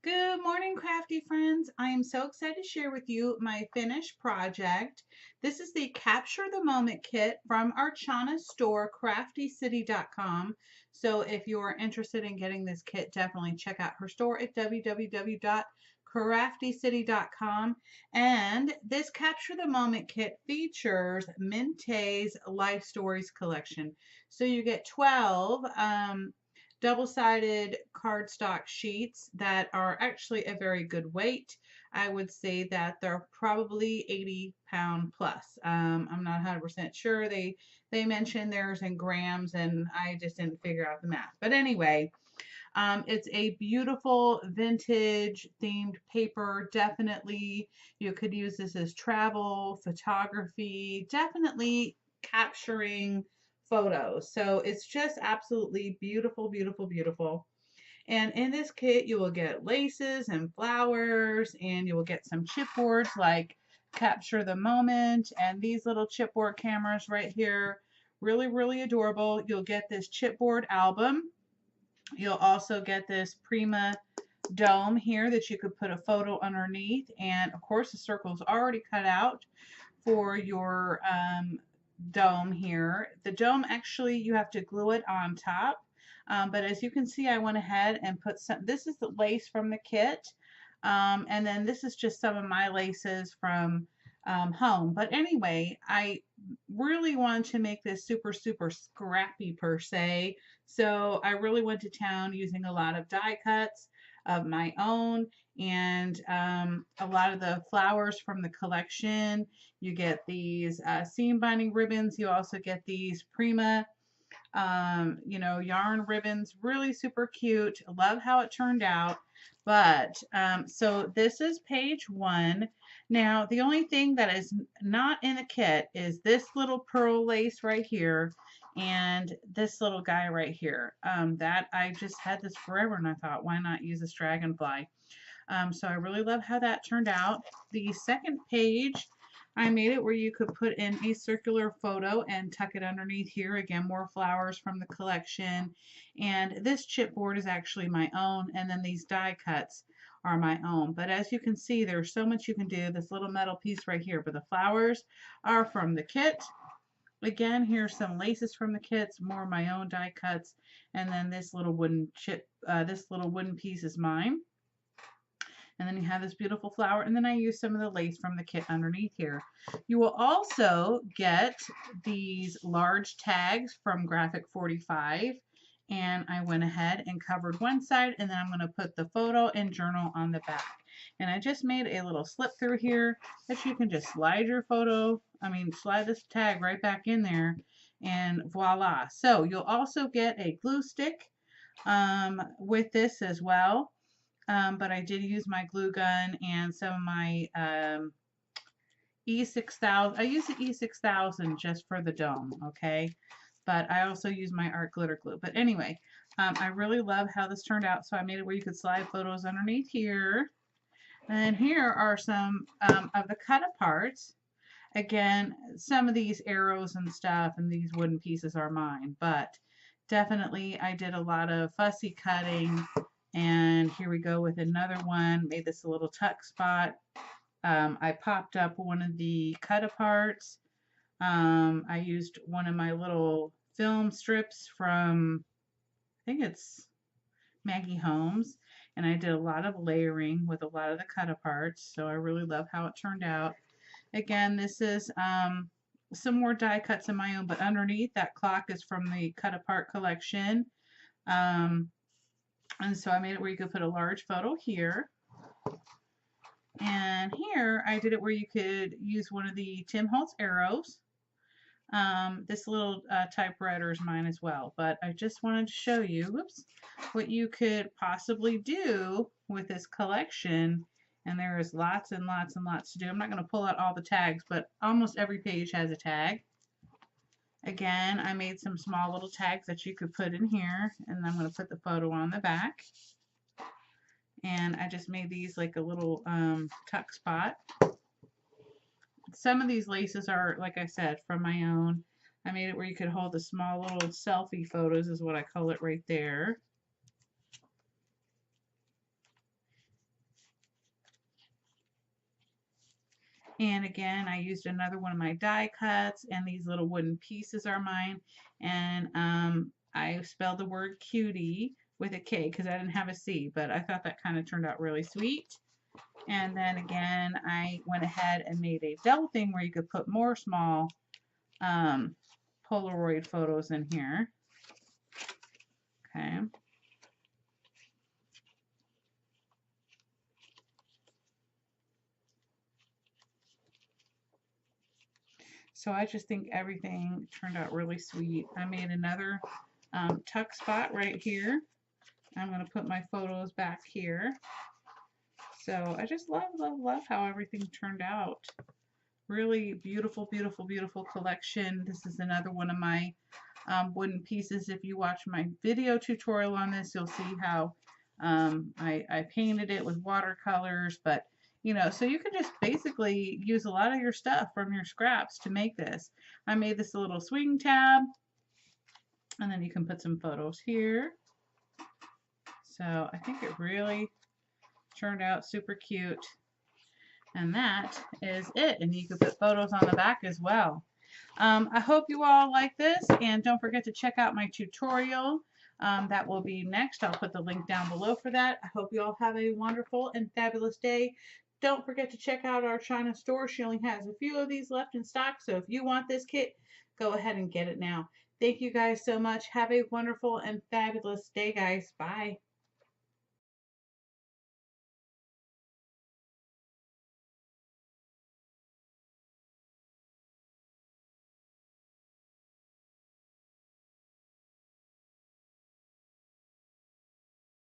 Good morning, crafty friends. I am so excited to share with you my finished project. This is the Capture the Moment kit from our China store, craftycity.com. So if you are interested in getting this kit, definitely check out her store at www.craftycity.com. And this Capture the Moment kit features Mintay's Life Stories collection. So you get 12 double-sided cardstock sheets that are actually a very good weight. I would say that they're probably 80-pound plus. I'm not 100% sure. They mentioned theirs in grams, and I just didn't figure out the math. But anyway, it's a beautiful vintage themed paper. Definitely, you could use this as travel, photography, definitely capturing photos. So it's just absolutely beautiful, beautiful, beautiful. And in this kit, you will get laces and flowers, and you will get some chipboards like Capture the Moment and these little chipboard cameras right here. Really, really adorable. You'll get this chipboard album. You'll also get this Prima dome here that you could put a photo underneath. And of course, the circle's already cut out for your dome here. The dome, actually, you have to glue it on top. But as you can see, I went ahead and put some, this is the lace from the kit. And then this is just some of my laces from home. But anyway, I really wanted to make this super, super scrappy per se. So I really went to town using a lot of die cuts of my own and a lot of the flowers from the collection. You get these seam binding ribbons. You also get these Prima yarn ribbons, really super cute. Love how it turned out. But so this is page one. Now, the only thing that is not in the kit is this little pearl lace right here and this little guy right here. That I just had this forever and I thought, why not use this dragonfly? So I really love how that turned out. The second page, I made it where you could put in a circular photo and tuck it underneath here. Again, more flowers from the collection. And this chipboard is actually my own, and then these die cuts are my own. But as you can see, there's so much you can do. This little metal piece right here, but the flowers are from the kit. Again, here's some laces from the kits, more of my own die cuts, and then this little wooden this little wooden piece is mine. And then you have this beautiful flower, and then I use some of the lace from the kit underneath here. You will also get these large tags from Graphic 45, and I went ahead and covered one side, and then I'm going to put the photo and journal on the back. And I just made a little slip through here that you can just slide your slide this tag right back in there, and voila. So you'll also get a glue stick with this as well. But I did use my glue gun and some of my E6000. I use the E6000 just for the dome, okay? But I also use my art glitter glue. But anyway, I really love how this turned out. So I made it where you could slide photos underneath here. And here are some of the cut aparts. Again, some of these arrows and stuff and these wooden pieces are mine, but definitely I did a lot of fussy cutting. And here we go with another one. Made this a little tuck spot. I popped up one of the cut aparts. I used one of my little film strips from, I think it's Maggie Holmes. And I did a lot of layering with a lot of the cut aparts. So I really love how it turned out. Again, this is some more die cuts of my own, but underneath that clock is from the cut apart collection. And so I made it where you could put a large photo here. And here I did it where you could use one of the Tim Holtz arrows. This little typewriter is mine as well. But I just wanted to show you, what you could possibly do with this collection. And there is lots and lots and lots to do. I'm not going to pull out all the tags, but almost every page has a tag. Again, I made some small little tags that you could put in here, and I'm going to put the photo on the back. And I just made these like a little tuck spot. Some of these laces are, like I said, from my own. I made it where you could hold the small little selfie photos, is what I call it right there. And again, I used another one of my die cuts, and these little wooden pieces are mine. And I spelled the word cutie with a K because I didn't have a C, but I thought that kind of turned out really sweet. And then again, I went ahead and made a double thing where you could put more small Polaroid photos in here. Okay. So I just think everything turned out really sweet. I made another tuck spot right here. I'm going to put my photos back here. So I just love, love, love how everything turned out. Really beautiful, beautiful, beautiful collection. This is another one of my wooden pieces. If you watch my video tutorial on this, you'll see how I painted it with watercolors, but you know, so you can just basically use a lot of your stuff from your scraps to make this. I made this a little swing tab, and then you can put some photos here. So I think it really turned out super cute. And that is it. And you can put photos on the back as well. I hope you all like this, and don't forget to check out my tutorial. That will be next. I'll put the link down below for that. I hope you all have a wonderful and fabulous day. Don't forget to check out our China store. She only has a few of these left in stock, so if you want this kit, go ahead and get it now. Thank you guys so much. Have a wonderful and fabulous day, guys. Bye.